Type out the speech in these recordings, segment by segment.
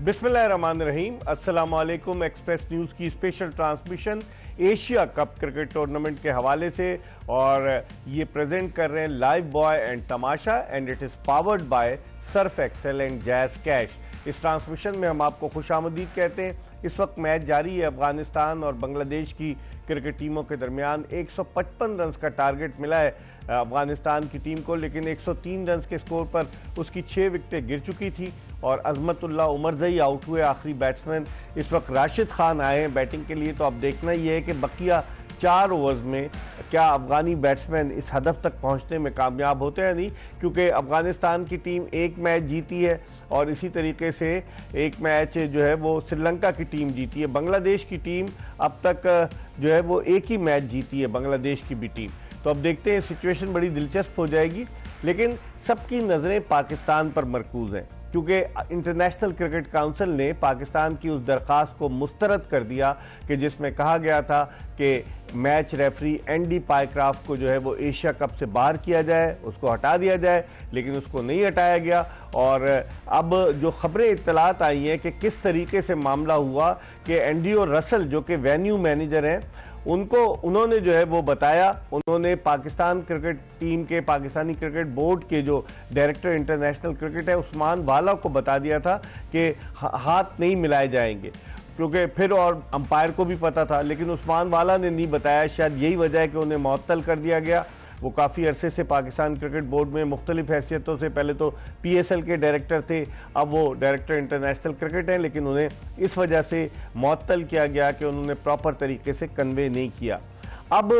बिस्मिल्लाहिर्रहमानिर्रहीम। अस्सलाम वालेकुम। एक्सप्रेस न्यूज़ की special transmission Asia Cup cricket tournament के हवाले से, और ये प्रेजेंट कर रहे हैं Lifebuoy and Tamasha, and it is powered by Surf Excel and Jazz Cash. इस ट्रांसमिशन में हम आपको खुशामदीद कहते हैं। इस वक्त मैच जारी है। अफगानिस्तान और बांग्लादेश की क्रिकेट टीमों के दरमियान 155 रन का टारगेट मिला है अफगानिस्तान की टीम को, लेकिन 103 रन के स्कोर पर उसकी 6 विकेटें गिर चुकी थी और अजमतुल्लाह उमरजई आउट हुए आखिरी बैट्समैन। इस वक्त राशिद खान आए हैं बैटिंग के लिए, तो अब देखना ये है कि बकिया 4 ओवर्स में क्या अफगानी बैट्समैन इस हदफ तक पहुंचने में कामयाब होते हैं नहीं, क्योंकि अफगानिस्तान की टीम एक मैच जीती है और इसी तरीके से एक मैच जो है वो श्रीलंका की टीम जीती है। बांग्लादेश की टीम अब तक जो है वो एक ही मैच जीती है, बांग्लादेश की भी टीम। तो अब देखते हैं, सिचुएशन बड़ी दिलचस्प हो जाएगी, लेकिन सबकी नज़रें पाकिस्तान पर मरकूज़ हैं, क्योंकि इंटरनेशनल क्रिकेट काउंसिल ने पाकिस्तान की उस दरख्वास्त को मुस्तरद कर दिया कि जिसमें कहा गया था कि मैच रेफरी एंडी पायक्राफ्ट को जो है वो एशिया कप से बाहर किया जाए, उसको हटा दिया जाए, लेकिन उसको नहीं हटाया गया। और अब जो खबरें इत्तलात आई हैं कि किस तरीके से मामला हुआ कि एंडियो रसल जो कि वेन्यू मैनेजर हैं, उन्होंने जो है वो बताया, उन्होंने पाकिस्तान क्रिकेट टीम के, पाकिस्तानी क्रिकेट बोर्ड के जो डायरेक्टर इंटरनेशनल क्रिकेट है उस्मान वाला को बता दिया था कि हाथ नहीं मिलाए जाएंगे, क्योंकि फिर और अंपायर को भी पता था, लेकिन उस्मान वाला ने नहीं बताया। शायद यही वजह है कि उन्हें मुअत्तल कर दिया गया। वो काफ़ी अरसे से पाकिस्तान क्रिकेट बोर्ड में मुख्तलिफ हैसियतों से, पहले तो PSL के डायरेक्टर थे, अब वो डायरेक्टर इंटरनेशनल क्रिकेट हैं, लेकिन उन्हें इस वजह से मुअत्तल किया गया कि उन्होंने प्रॉपर तरीके से कन्वे नहीं किया। अब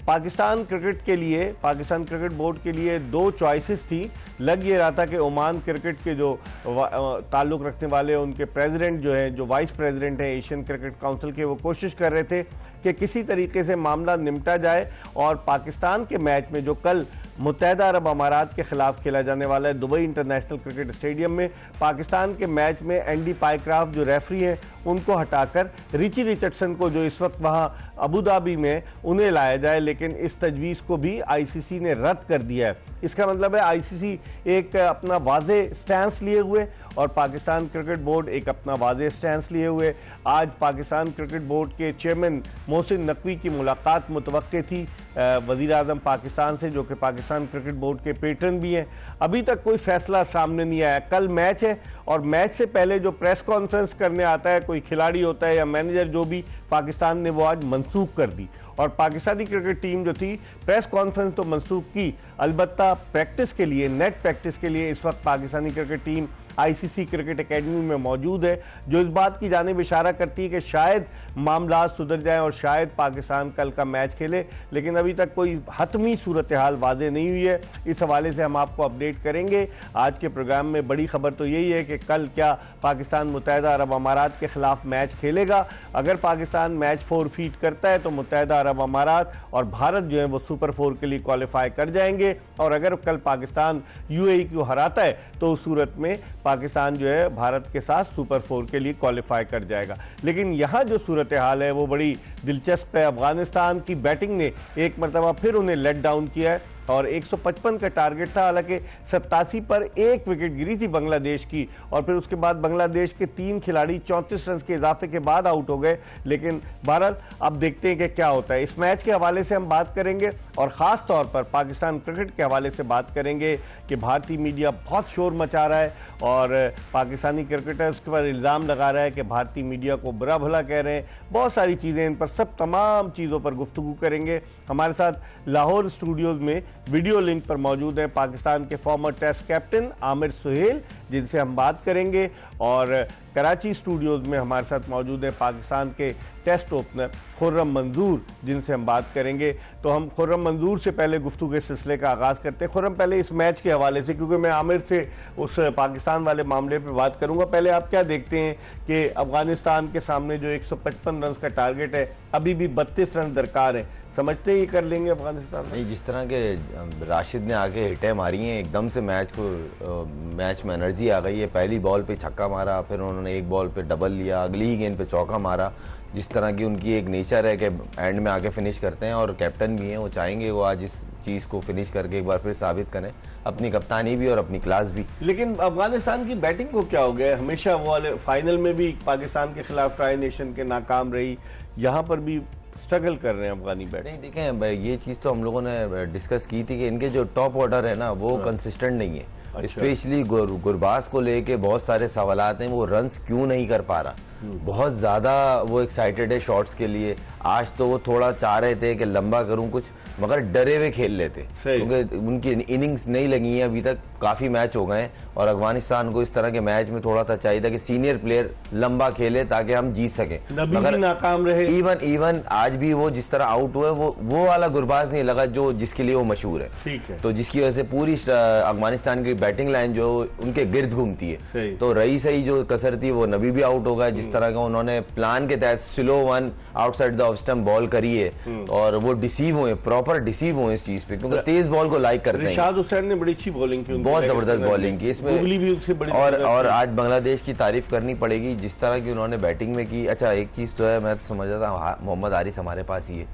पाकिस्तान क्रिकेट के लिए, पाकिस्तान क्रिकेट बोर्ड के लिए 2 चॉइसेस थी। लग ये रहा था कि ओमान क्रिकेट के जो ताल्लुक़ रखने वाले उनके प्रेसिडेंट जो हैं, जो वाइस प्रेसिडेंट हैं एशियन क्रिकेट काउंसिल के, वो कोशिश कर रहे थे कि किसी तरीके से मामला निपटा जाए और पाकिस्तान के मैच में जो कल मुत्तहिदा अरब अमारात के खिलाफ खेला जाने वाला है दुबई इंटरनेशनल क्रिकेट स्टेडियम में, पाकिस्तान के मैच में एंडी पायक्राफ्ट जो रेफरी हैं उनको हटाकर रिची रिचर्डसन को, जो इस वक्त वहाँ अबू धाबी में, उन्हें लाया जाए। लेकिन इस तजवीज़ को भी ICC ने रद्द कर दिया है। इसका मतलब है ICC एक अपना वाज़े स्टैंस लिए हुए और पाकिस्तान क्रिकेट बोर्ड एक अपना वाज़े स्टैंस लिए हुए। आज पाकिस्तान क्रिकेट बोर्ड के चेयरमैन मोहसिन नकवी की मुलाकात मुतवक्के थी वज़ीर आज़म पाकिस्तान से, जो कि पाकिस्तान क्रिकेट बोर्ड के पेट्रन भी हैं। अभी तक कोई फैसला सामने नहीं आया। कल मैच है और मैच से पहले जो प्रेस कॉन्फ्रेंस करने आता है कोई खिलाड़ी होता है या मैनेजर, जो भी, पाकिस्तान ने वो आज मनसूख कर दी। और पाकिस्तानी क्रिकेट टीम जो थी, प्रेस कॉन्फ्रेंस तो मनसूख की, अलबत्ता प्रैक्टिस के लिए, नेट प्रैक्टिस के लिए इस वक्त Pakistani cricket team ICC cricket academy में मौजूद है, जो इस बात की जानिब इशारा करती है कि शायद मामला सुधर जाए और शायद पाकिस्तान कल का मैच खेले, लेकिन अभी तक कोई हतमी सूरत हाल वाज़े नहीं हुई है। इस हवाले से हम आपको अपडेट करेंगे आज के प्रोग्राम में। बड़ी खबर तो यही है कि कल क्या पाकिस्तान मुत्तहिदा अरब अमारात के खिलाफ मैच खेलेगा। अगर पाकिस्तान मैच फॉरफीट करता है तो मुत्तहिदा अरब अमारात और भारत जो है वो सुपर 4 के लिए क्वालिफाई कर जाएंगे, और अगर कल पाकिस्तान UAE को हराता है तो उस सूरत में पाकिस्तान जो है भारत के साथ सुपर 4 के लिए क्वालिफाई कर जाएगा। लेकिन यहाँ जो सूरत हाल है वो बड़ी दिलचस्प है। अफगानिस्तान की बैटिंग ने एक मरतबा फिर उन्हें लेट डाउन किया है और 155 का टारगेट था, हालांकि 87 पर 1 विकेट गिरी थी बांग्लादेश की, और फिर उसके बाद बांग्लादेश के 3 खिलाड़ी 34 रन के इजाफे के बाद आउट हो गए। लेकिन बहरहाल अब देखते हैं कि क्या होता है। इस मैच के हवाले से हम बात करेंगे और ख़ास तौर पर पाकिस्तान क्रिकेट के हवाले से बात करेंगे कि भारतीय मीडिया बहुत शोर मचा रहा है और पाकिस्तानी क्रिकेटर्स के पर इल्ज़ाम लगा रहा है कि भारतीय मीडिया को बुरा भला कह रहे हैं। बहुत सारी चीज़ें, इन पर सब तमाम चीज़ों पर गुफ्तगू करेंगे। हमारे साथ लाहौर स्टूडियोज़ में वीडियो लिंक पर मौजूद है पाकिस्तान के former test captain Aamir Sohail, जिनसे हम बात करेंगे, और कराची स्टूडियोज़ में हमारे साथ मौजूद है पाकिस्तान के टेस्ट ओपनर खुर्रम मंजूर, जिनसे हम बात करेंगे। तो हम खुर्रम मंजूर से पहले गुफ्तगू के सिलसिले का आगाज़ करते हैं। खुर्रम, पहले इस मैच के हवाले से, क्योंकि मैं आमिर से उस पाकिस्तान वाले मामले पे बात करूंगा, पहले आप क्या देखते हैं कि अफगानिस्तान के सामने जो 155 रन का टारगेट है, अभी भी 32 रन दरकार है, समझते ही कर लेंगे अफगानिस्तान? नहीं, जिस तरह के राशिद ने आके हिटें मारी हैं, एकदम से मैच में एनर्जी आ गई है। पहली बॉल पे छक्का मारा, फिर उन्होंने एक बॉल पे डबल लिया, अगली ही गेंद पे चौका मारा, जिस तरह की उनकी एक नेचर है कि एंड में आके फिनिश करते हैं, और कैप्टन भी हैं, वो चाहेंगे वो आज इस चीज़ को फिनिश करके एक बार फिर साबित करें अपनी कप्तानी भी और अपनी क्लास भी। लेकिन अफगानिस्तान की बैटिंग को क्या हो गया? हमेशा वो वाले फाइनल में भी पाकिस्तान के खिलाफ ट्राई नेशन के नाकाम रही, यहाँ पर भी स्ट्रगल कर रहे हैं अफगानी बैटिंग। नहीं देखें, ये चीज़ तो हम लोगों ने डिस्कस की थी कि इनके जो टॉप ऑर्डर है ना वो कंसिस्टेंट नहीं है। अच्छा। स्पेशली गुरबाज को लेके बहुत सारे सवालात हैं, वो रन्स क्यों नहीं कर पा रहा। बहुत ज़्यादा वो एक्साइटेड है शॉट्स के लिए। आज तो वो थोड़ा चाह रहे थे कि लंबा करूं कुछ, मगर डरे हुए खेल लेते, क्योंकि उनकी इनिंग्स नहीं लगी हैं अभी तक, काफ़ी मैच हो गए हैं, और अफगानिस्तान को इस तरह के मैच में थोड़ा सा चाहिए था कि सीनियर प्लेयर लंबा खेले ताकि हम जीत सकें। मगर नाकाम रहे। इवन आज भी वो जिस तरह आउट हुए वो वाला गुरबाज नहीं लगा जो जिसके लिए वो मशहूर है। ठीक है। तो जिसकी वजह से पूरी अफगानिस्तान की बैटिंग लाइन जो उनके गिर्द घूमती है, तो रही सही जो कसर थी वो नबी भी आउट हो गया। जिस तरह का उन्होंने प्लान के तहत slow one outside the off stump ball करी है, और वो डिसीव हुए, प्रॉपर डिसीव हुए इस चीज पे, क्योंकि तेज बॉल को लाइक करते हैं। रिशाद हुसैन ने बड़ी अच्छी बॉलिंग की, बहुत जबरदस्त बॉलिंग की इसमें, भी उससे बड़ी और आज बांग्लादेश की तारीफ करनी पड़ेगी जिस तरह की उन्होंने बैटिंग में की। अच्छा, एक चीज तो है, मैं तो समझ रहा था मोहम्मद आरिस हमारे पास ही है,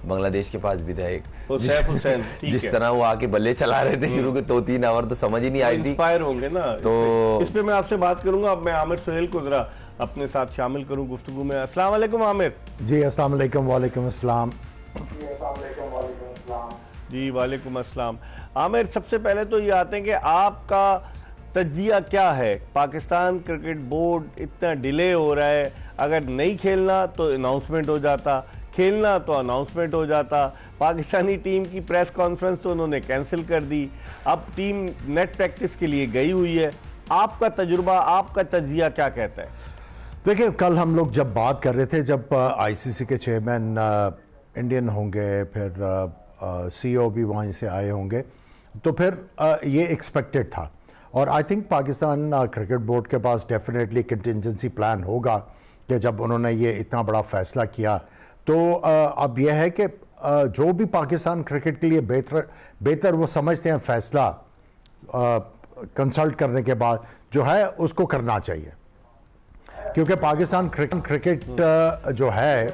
बांग्लादेश के पास भी था एक, सैफ हुसैन। जिस तरह वो आके बल्ले चला रहे थे शुरू के 2-3 ओवर, तो समझ ही नहीं आई थी। इंस्पायर होंगे ना, तो इस पे मैं आपसे बात करूंगा। अब मैं आमिर सुहेल को जरा अपने साथ शामिल करूं गुफ्तगू में। अस्सलाम वालेकुम आमिर। जी अस्सलाम वालेकुम। वालेकुम अस्सलाम। जी वालेकुम अस्सलाम। आमिर, सबसे पहले तो ये आते हैं कि आपका तज्जिया क्या है? पाकिस्तान क्रिकेट बोर्ड इतना डिले हो रहा है, अगर नहीं खेलना तो अनाउंसमेंट हो जाता, खेलना तो अनाउंसमेंट हो जाता। पाकिस्तानी टीम की प्रेस कॉन्फ्रेंस तो उन्होंने कैंसिल कर दी, अब टीम नेट प्रैक्टिस के लिए गई हुई है। आपका तजुर्बा, आपका तज्जिया क्या कहता है? देखिए, कल हम लोग जब बात कर रहे थे, जब आईसीसी के चेयरमैन इंडियन होंगे, फिर सीईओ भी वहीं से आए होंगे, तो फिर ये एक्सपेक्टेड था। और I think Pakistan cricket board के पास डेफिनेटली कंटिजेंसी प्लान होगा कि जब उन्होंने ये इतना बड़ा फैसला किया, तो अब यह है कि जो भी पाकिस्तान क्रिकेट के लिए बेहतर वो समझते हैं फैसला कंसल्ट करने के बाद जो है उसको करना चाहिए, क्योंकि पाकिस्तान क्रिकेट जो है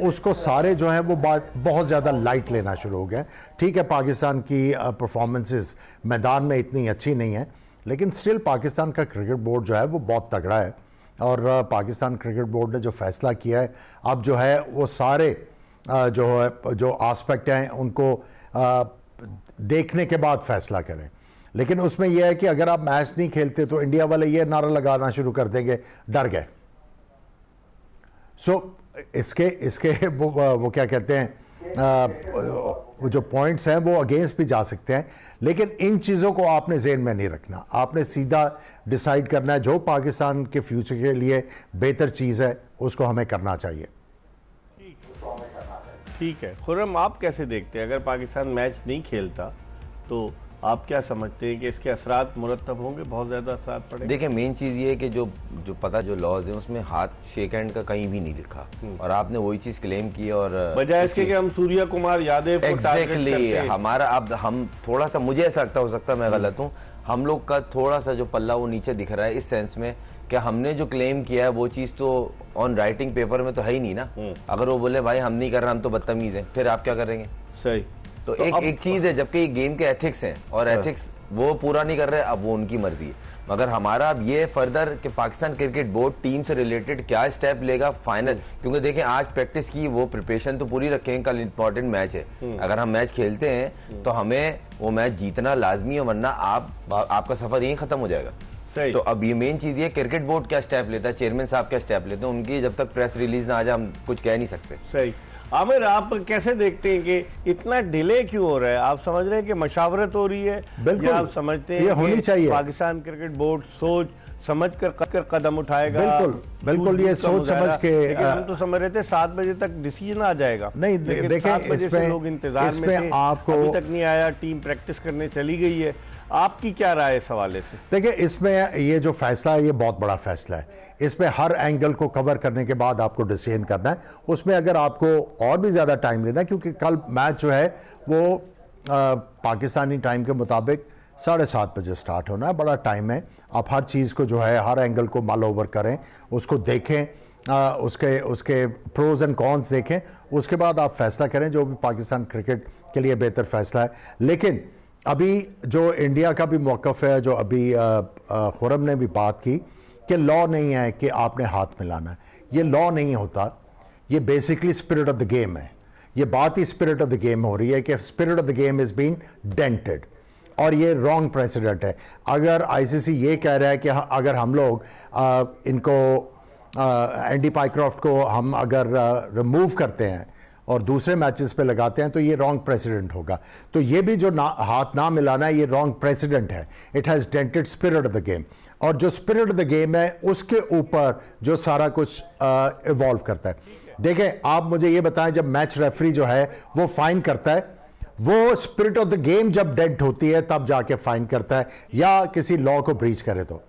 उसको सारे जो है वो बहुत ज़्यादा लाइट लेना शुरू हो गए। ठीक है, पाकिस्तान की परफॉर्मेंसेस मैदान में इतनी अच्छी नहीं है, लेकिन स्टिल पाकिस्तान का क्रिकेट बोर्ड जो है वो बहुत तगड़ा है, और पाकिस्तान क्रिकेट बोर्ड ने जो फैसला किया है, अब जो है वो सारे जो आस्पेक्ट हैं उनको देखने के बाद फैसला करें। लेकिन उसमें यह है कि अगर आप मैच नहीं खेलते तो इंडिया वाले ये नारा लगाना शुरू कर देंगे, डर गए। इसके वो क्या कहते हैं, जो पॉइंट्स हैं वो अगेंस्ट भी जा सकते हैं, लेकिन इन चीज़ों को आपने ज़हन में नहीं रखना। आपने सीधा डिसाइड करना है जो पाकिस्तान के फ्यूचर के लिए बेहतर चीज़ है उसको हमें करना चाहिए। ठीक है खुर्रम, आप कैसे देखते हैं अगर पाकिस्तान मैच नहीं खेलता तो आप क्या समझते हैं कि इसके असरात मुरतब होंगे, बहुत ज्यादा असरात पड़ेंगे? देखिए, मेन चीज़ ये है कि जो लॉज है उसमें हाथ शेक हैंड का कहीं भी नहीं लिखा, और आपने वही चीज़ क्लेम की, और बजाय इसके कि हम सूर्या कुमार यादव को एग्जैक्टली हमारा, अब हम थोड़ा सा, मुझे ऐसा लगता, हो सकता है मैं गलत हूँ, हम लोग का थोड़ा सा जो पल्ला वो नीचे दिख रहा है, इस सेंस में कि हमने जो क्लेम किया है वो चीज़ तो ऑन राइटिंग पेपर में तो है ही नहीं ना। अगर वो बोले भाई हम नहीं कर रहे, हम तो बदतमीज हैं, फिर आप क्या करेंगे? सही। तो एक चीज है, जबकि ये गेम के एथिक्स हैं और एथिक्स वो पूरा नहीं कर रहे, अब वो उनकी मर्जी है। मगर हमारा अब ये फर्दर कि पाकिस्तान क्रिकेट बोर्ड टीम से रिलेटेड क्या स्टेप लेगा फाइनल, क्योंकि देखें आज प्रैक्टिस की, वो प्रिपरेशन तो पूरी रखेंगे, कल इंपॉर्टेंट मैच है। अगर हम मैच खेलते हैं तो हमें वो मैच जीतना लाजमी है, वरना आपका सफर यहीं खत्म हो जाएगा। तो अब ये मेन चीज है क्रिकेट बोर्ड क्या स्टेप लेता है, चेयरमैन साहब क्या स्टेप लेते हैं, उनकी जब तक प्रेस रिलीज ना आ जाए हम कुछ कह नहीं सकते। सही। आमिर, आप कैसे देखते हैं कि इतना डिले क्यों हो रहा है? आप समझ रहे हैं कि मशावरत हो रही है? बिल्कुल, आप समझते हैं ये होनी चाहिए। पाकिस्तान क्रिकेट बोर्ड सोच समझ कर कदम उठाएगा? बिल्कुल ये सोच समझ के। हम तो समझ रहे थे 7 बजे तक डिसीजन आ जाएगा। नहीं, देखें 7 बजे से लोग इंतजार में थे, अभी तक नहीं आया, टीम प्रैक्टिस करने चली गई है। आपकी क्या राय है इस हवाले से? देखिए, इसमें ये जो फैसला है ये बहुत बड़ा फैसला है, इसमें हर एंगल को कवर करने के बाद आपको डिसीजन करना है। उसमें अगर आपको और भी ज़्यादा टाइम लेना है, क्योंकि कल मैच जो है वो पाकिस्तानी टाइम के मुताबिक 7:30 बजे स्टार्ट होना है, बड़ा टाइम है। आप हर चीज़ को जो है, हर एंगल को मल ओवर करें, उसको देखें, उसके उसके प्रोज एंड कॉन्स देखें, उसके बाद आप फैसला करें जो भी पाकिस्तान क्रिकेट के लिए बेहतर फैसला है। लेकिन अभी जो इंडिया का भी मौक़िफ़ है, जो अभी खुरम ने भी बात की कि लॉ नहीं है कि आपने हाथ मिलाना है, ये लॉ नहीं होता, ये basically spirit of the game है। ये बात ही स्पिरिट ऑफ द गेम हो रही है कि spirit of the game is been dented, और ये रॉन्ग प्रेसिडेंट है। अगर आईसीसी ये कह रहा है कि अगर हम लोग इनको एंडी पाइक्रॉफ्ट को हम अगर रिमूव करते हैं और दूसरे मैचेस पे लगाते हैं तो ये रॉन्ग प्रेसिडेंट होगा। तो ये भी जो हाथ ना मिलाना है, ये रॉन्ग प्रेसिडेंट है। It has dented spirit of the game, और जो स्पिरिट ऑफ द गेम है उसके ऊपर जो सारा कुछ इवॉल्व करता है। देखें, आप मुझे ये बताएं, जब मैच रेफरी जो है वो फाइन करता है, वो स्पिरिट ऑफ द गेम जब डेंट होती है तब जाके फाइन करता है, या किसी लॉ को ब्रीच करे तो।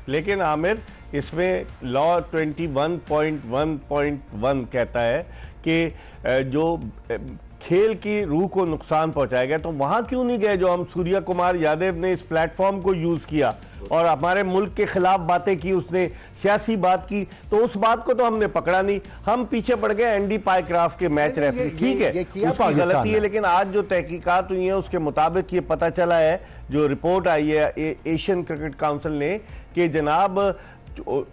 लेकिन आमिर, इसमें लॉ 21.1.1 कहता है कि जो खेल की रूह को नुकसान पहुंचाएगा, तो वहां क्यों नहीं गए जो हम सूर्य कुमार यादव ने इस प्लेटफॉर्म को यूज किया और हमारे मुल्क के खिलाफ बातें की, उसने सियासी बात की, तो उस बात को तो हमने पकड़ा नहीं, हम पीछे पड़ गए एंडी पाइक्रॉफ्ट के मैच रेफरी। ठीक है, उसकी गलती है, लेकिन आज जो तहकीकात हुई है उसके मुताबिक ये पता चला है, जो रिपोर्ट आई है एशियन क्रिकेट काउंसिल ने, कि जनाब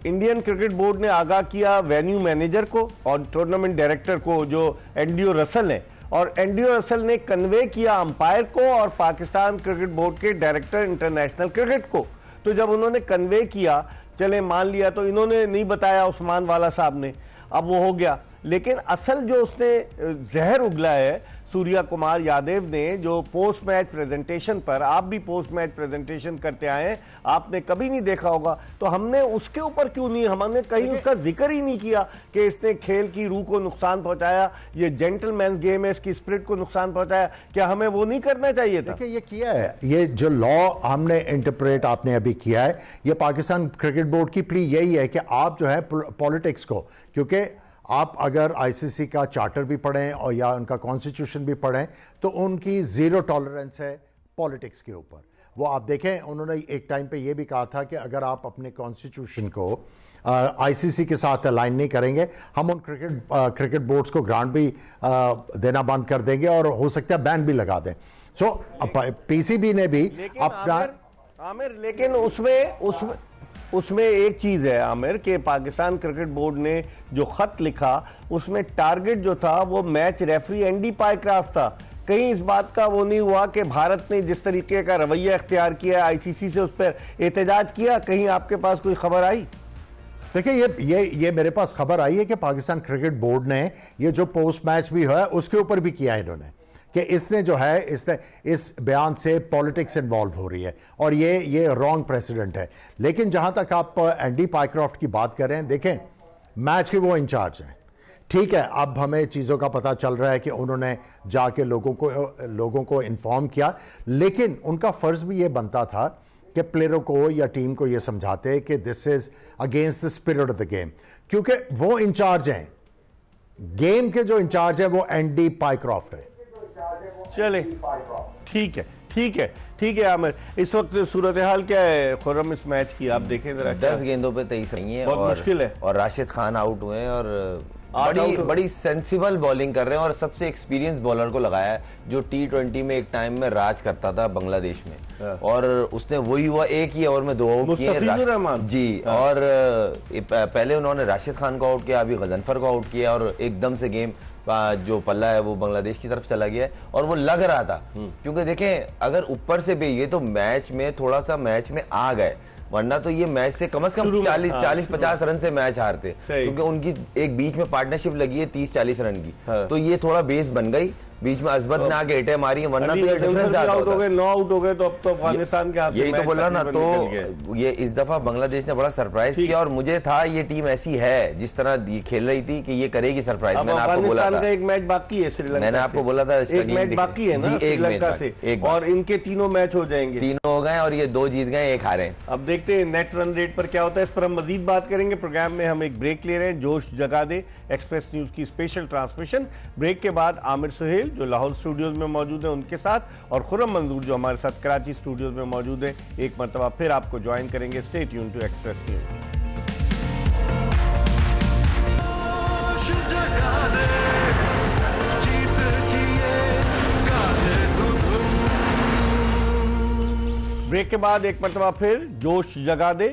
इंडियन क्रिकेट बोर्ड ने आगाह किया वेन्यू मैनेजर को और टूर्नामेंट डायरेक्टर को, जो एंड्रयू रसल है, और एंड्रयू रसल ने कन्वे किया अंपायर को और पाकिस्तान क्रिकेट बोर्ड के डायरेक्टर इंटरनेशनल क्रिकेट को। तो जब उन्होंने कन्वे किया, चले मान लिया, तो इन्होंने नहीं बताया उस्मान वाला साहब ने, अब वो हो गया। लेकिन असल जो उसने जहर उगला है सूर्य कुमार यादव ने, जो पोस्ट मैच प्रेजेंटेशन पर, आप भी पोस्ट मैच प्रेजेंटेशन करते आए हैं, आपने कभी नहीं देखा होगा, तो हमने उसके ऊपर क्यों नहीं, हमने कहीं उसका जिक्र ही नहीं किया कि इसने खेल की रूह को नुकसान पहुंचाया, ये जेंटलमैन्स गेम है, इसकी स्पिरिट को नुकसान पहुंचाया। क्या हमें वो नहीं करना चाहिए था? देखिए, ये किया है, ये जो लॉ हमने इंटरप्रेट आपने अभी किया है, ये पाकिस्तान क्रिकेट बोर्ड की प्ली यही है कि आप जो है पॉलिटिक्स को, क्योंकि आप अगर आईसीसी का चार्टर भी पढ़ें और या उनका कॉन्स्टिट्यूशन भी पढ़ें तो उनकी ज़ीरो टॉलरेंस है पॉलिटिक्स के ऊपर। वो आप देखें, उन्होंने एक टाइम पे ये भी कहा था कि अगर आप अपने कॉन्स्टिट्यूशन को आईसीसी के साथ अलाइन नहीं करेंगे, हम उन क्रिकेट बोर्ड्स को ग्रांट भी देना बंद कर देंगे और हो सकता है बैन भी लगा दें। सो पीसीबी ने भी अपना आमिर, लेकिन उसमें एक चीज है आमिर, कि पाकिस्तान क्रिकेट बोर्ड ने जो खत लिखा उसमें टारगेट जो था वो मैच रेफरी एंडी पाइक्रॉफ्ट था। कहीं इस बात का वो नहीं हुआ कि भारत ने जिस तरीके का रवैया इख्तियार किया, आईसीसी से उस पर एहतजाज किया, कहीं आपके पास कोई खबर आई? देखिए, ये मेरे पास खबर आई है कि पाकिस्तान क्रिकेट बोर्ड ने ये जो पोस्ट मैच भी है उसके ऊपर भी किया है इन्होंने, कि इसने जो है इस बयान से पॉलिटिक्स इन्वॉल्व हो रही है और ये रॉन्ग प्रेसिडेंट है। लेकिन जहां तक आप एंडी पाइक्रॉफ्ट की बात कर रहे हैं, देखें, मैच के वो इंचार्ज हैं, ठीक है, अब हमें चीज़ों का पता चल रहा है कि उन्होंने जाके लोगों को इन्फॉर्म किया, लेकिन उनका फ़र्ज़ भी ये बनता था कि प्लेयरों को या टीम को ये समझाते कि this is against the spirit of the game, क्योंकि वो इंचार्ज हैं, गेम के जो इंचार्ज है वो एंडी पाइक्रॉफ्ट है। चले, ठीक है आमिर, इस वक्त सूरत हाल क्या है खुर्रम इस मैच की? आप देखें जरा, 10 गेंदों पे 23 रही है, बहुत मुश्किल है, और राशिद खान आउट हुए हैं और बड़ी सेंसिबल बॉलिंग कर रहे हैं, और सबसे एक्सपीरियंस बॉलर को लगाया है जो T20 में एक टाइम में राज करता था बांग्लादेश में, और उसने वही हुआ, एक ही ओवर में 2 आउट किए जी। और पहले उन्होंने राशिद खान को आउट किया, अभी गजनफर को आउट किया, और एकदम से गेम जो पल्ला है वो बांग्लादेश की तरफ चला गया है, और वो लग रहा था, क्योंकि देखें, अगर ऊपर से भी ये तो मैच में थोड़ा सा मैच में आ गए, वरना तो ये मैच से कम 40-50 रन से मैच हारते, क्योंकि उनकी एक बीच में पार्टनरशिप लगी है 30-40 रन की, तो ये थोड़ा बेस बन गई, बीच में अजमत ने आगे हिटें मारी, वरना तो ये डिफरेंस आउट हो गए, 9 आउट हो गए, तो अब तो अफगानिस्तान के हाथ से यही तो बोल रहा ना। तो ये इस दफा बांग्लादेश ने बड़ा सरप्राइज किया, और मुझे था ये टीम ऐसी है जिस तरह ये खेल रही थी कि ये करेगी सरप्राइज। मैंने आपको बोला था एक मैच बाकी है श्रीलंका, मैंने आपको बोला था एक मैच बाकी है ना श्रीलंका से, और इनके तीनों मैच हो जाएंगे, 3 हो गए और ये 2 जीत गए, 1 हारे। अब देखते हैं नेट रन रेट पर क्या होता है, इस पर हम मजीद बात करेंगे। प्रोग्राम में हम एक ब्रेक ले रहे हैं, जोश जगा दे एक्सप्रेस न्यूज की स्पेशल ट्रांसमिशन। ब्रेक के बाद आमिर सुहेल जो लाहौर स्टूडियोज में मौजूद है उनके साथ, और खुर्रम मंजूर जो हमारे साथ कराची स्टूडियोज में मौजूद है, एक मरतबा फिर आपको ज्वाइन करेंगे। Stay tune to Express News. Break के बाद एक मरतबा फिर जोश जगा दे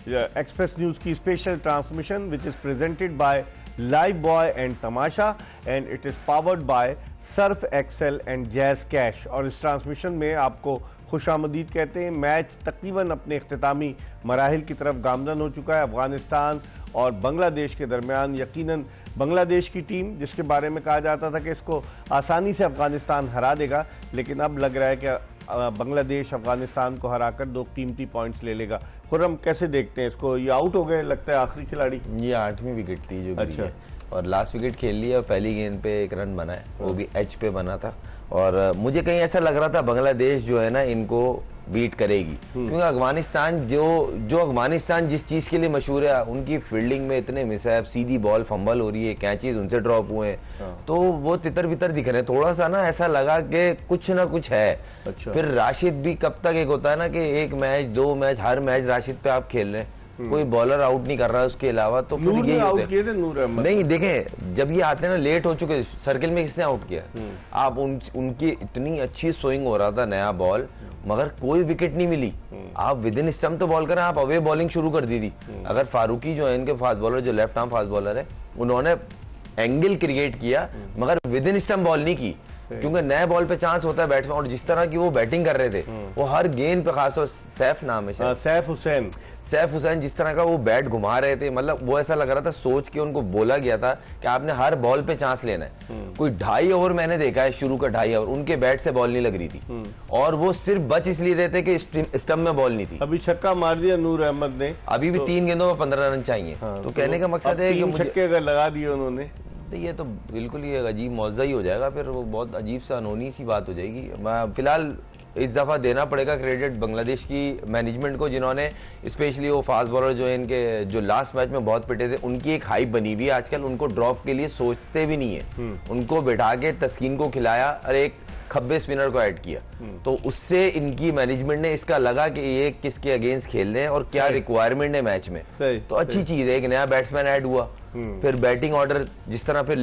एक्सप्रेस न्यूज की special transmission which is presented by Lifebuoy and Tamasha and it is powered by Surf Excel and Jazz Cash. और इस ट्रांसमिशन में आपको खुशामदीद कहते हैं। मैच तकरीबन अपने इख्तितामी मराहिल की तरफ गामजन हो चुका है। अफगानिस्तान और बांग्लादेश के दरमियान यकीनन बांग्लादेश की टीम, जिसके बारे में कहा जाता था कि इसको आसानी से अफगानिस्तान हरा देगा, लेकिन अब लग रहा है कि बांग्लादेश अफगानिस्तान को हराकर 2 कीमती पॉइंट्स ले लेगा। खुर्रम कैसे देखते हैं इसको? ये आउट हो गए लगता है आखिरी खिलाड़ी। ये 8वीं विकेट थी जो गिरी अच्छा है और लास्ट विकेट खेल लिया। पहली गेंद पे 1 रन बना है, वो भी एच पे बना था। और मुझे कहीं ऐसा लग रहा था बांग्लादेश जो है ना इनको बीट करेगी, क्योंकि अफगानिस्तान जो अफगानिस्तान जिस चीज के लिए मशहूर है, उनकी फील्डिंग में इतने मिसहैप, सीधी बॉल फंबल हो रही है, कैचेज उनसे ड्रॉप हुए हैं, तो वो तितर बितर दिख रहे हैं। थोड़ा सा ना ऐसा लगा कि कुछ ना कुछ है। अच्छा। फिर राशिद भी कब तक, एक होता है ना कि 1 मैच 2 मैच हर मैच राशिद पे आप खेल रहे हैं, कोई बॉलर आउट नहीं कर रहा है उसके अलावा, तो फिर नूर यही आउट होता है। किए थे नूर अहमद। नहीं देखें, जब ये आते हैं ना लेट हो चुके, सर्किल में किसने आउट किया? आप उनकी इतनी अच्छी स्विंग हो रहा था, नया बॉल, मगर कोई विकेट नहीं मिली। आप विद इन स्टंप तो बॉल करें, आप अवे बॉलिंग शुरू कर दी थी। अगर फारूकी जो है इनके फास्ट बॉलर, जो लेफ्ट आर्म फास्ट बॉलर है, उन्होंने एंगल क्रिएट किया मगर विद इन स्टंप बॉल नहीं की, क्योंकि नए बॉल पे चांस होता है बैट्समैन। और जिस तरह की वो बैटिंग कर रहे थे, वो हर गेंद पे, खासतौर सैफ नाम है, सैफ हुसैन जिस तरह का वो बैट घुमा रहे थे, मतलब वो ऐसा लग रहा था सोच के उनको बोला गया था कि आपने हर बॉल पे चांस लेना है। कोई 2.5 ओवर मैंने देखा है, शुरू का 2.5 ओवर उनके बैट से बॉल नहीं लग रही थी, और वो सिर्फ बच इसलिए रहे थे कि स्टंप में बॉल नहीं थी। अभी छक्का मार दिया नूर अहमद ने, अभी भी 3 गेंदों में 15 रन चाहिए। तो कहने का मकसद है कि छक्के अगर लगा दिए उन्होंने, तो ये तो बिल्कुल ही अजीब मौजा ही हो जाएगा, फिर वो बहुत अजीब सा अनहोनी सी बात हो जाएगी। फिलहाल इस दफ़ा देना पड़ेगा क्रेडिट बांग्लादेश की मैनेजमेंट को, जिन्होंने स्पेशली वो फास्ट बॉलर जो है इनके, जो लास्ट मैच में बहुत पिटे थे, उनकी एक हाइप बनी हुई है आजकल। उनको ड्रॉप के लिए सोचते भी नहीं है, उनको बैठा के तस्कीन को खिलाया और एक खब्बे स्पिनर को ऐड किया, तो उससे इनकी मैनेजमेंट ने इसका लगा कि ये किसके अगेंस्ट खेल रहे हैं और क्या रिक्वायरमेंट है मैच में। तो अच्छी चीज है, एक नया बैट्समैन ऐड हुआ। फिर बैटिंग ऑर्डर जिस तरह, फिर